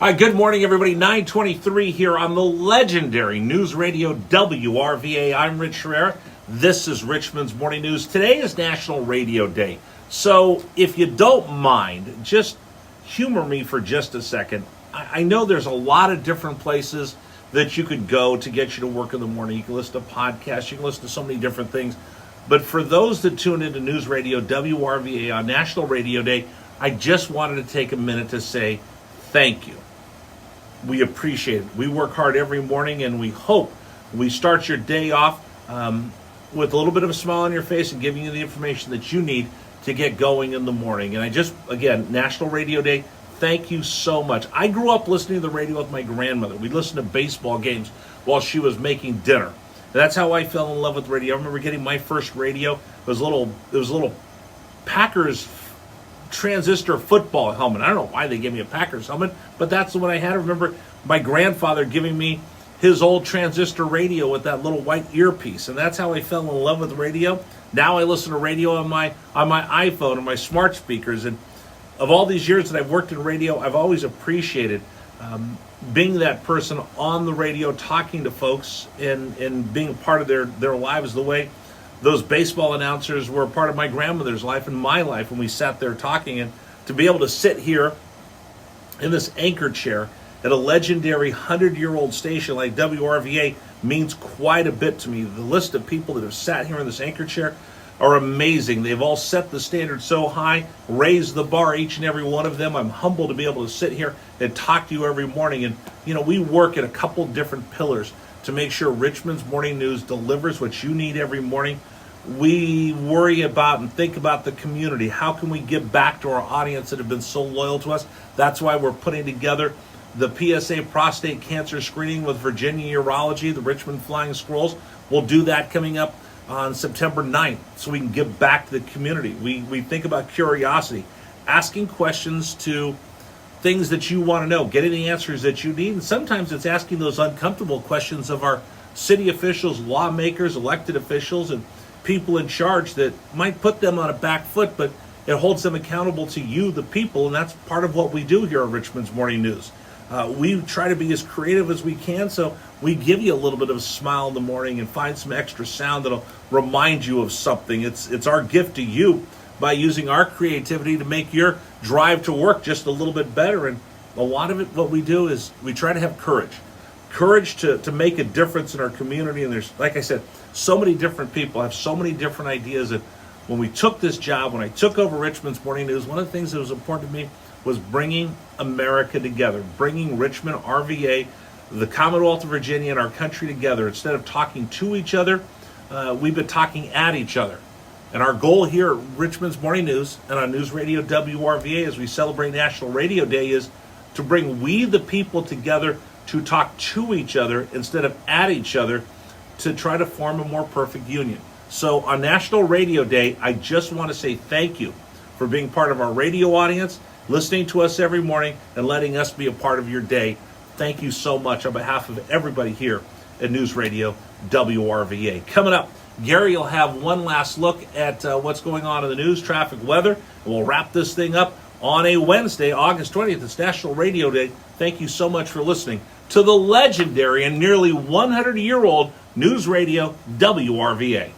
Hi, good morning, everybody. 9:23 here on the legendary News Radio WRVA. I'm Rich Herrera. This is Richmond's Morning News. Today is National Radio Day. So if you don't mind, just humor me for just a second. I know there's a lot of different places that you could go to get you to work in the morning. You can listen to podcasts. You can listen to so many different things. But for those that tune into News Radio WRVA on National Radio Day, I just wanted to take a minute to say thank you. We appreciate it. We work hard every morning, and we hope we start your day off with a little bit of a smile on your face and giving you the information that you need to get going in the morning. And again, National Radio Day, thank you so much. I grew up listening to the radio with my grandmother. We'd listen to baseball games while she was making dinner. And that's how I fell in love with radio. I remember getting my first radio. It was a little Packers transistor football helmet. I don't know why they gave me a Packers helmet, but that's the one I had. I remember my grandfather giving me his old transistor radio with that little white earpiece, and that's how I fell in love with radio. Now I listen to radio on my iPhone and my smart speakers, and of all these years that I've worked in radio, I've always appreciated being that person on the radio, talking to folks and being a part of their lives the way those baseball announcers were a part of my grandmother's life and my life when we sat there talking. And to be able to sit here in this anchor chair at a legendary 100-year-old station like WRVA means quite a bit to me. The list of people that have sat here in this anchor chair are amazing. They've all set the standard so high, raised the bar, each and every one of them. I'm humbled to be able to sit here and talk to you every morning. And, we work at a couple different pillars to make sure Richmond's Morning News delivers what you need every morning. We worry about and think about the community. How can we give back to our audience that have been so loyal to us? That's why we're putting together the PSA prostate cancer screening with Virginia Urology, the Richmond Flying Squirrels. We'll do that coming up on September 9th so we can give back to the community. We think about curiosity, asking questions to things that you want to know, getting the answers that you need. And sometimes it's asking those uncomfortable questions of our city officials, lawmakers, elected officials, and people in charge that might put them on a back foot, but it holds them accountable to you, the people, and that's part of what we do here at Richmond's Morning News. We try to be as creative as we can, so we give you a little bit of a smile in the morning and find some extra sound that'll remind you of something. It's our gift to you by using our creativity to make your drive to work just a little bit better. And a lot of it, what we do is we try to have courage to make a difference in our community. And there's, like I said, so many different people have so many different ideas. And when we took this job, when I took over Richmond's Morning News, one of the things that was important to me was bringing America together, bringing Richmond, RVA, the Commonwealth of Virginia, and our country together. Instead of talking to each other, we've been talking at each other. And our goal here at Richmond's Morning News and on News Radio WRVA as we celebrate National Radio Day is to bring we the people together to talk to each other instead of at each other, to try to form a more perfect union. So on National Radio Day, I just want to say thank you for being part of our radio audience, listening to us every morning, and letting us be a part of your day. Thank you so much on behalf of everybody here at News Radio WRVA. Coming up, Gary will have one last look at what's going on in the news, traffic, weather, and we'll wrap this thing up on a Wednesday, August 20th. It's National Radio Day. Thank you so much for listening to the legendary and nearly 100-year-old News Radio WRVA.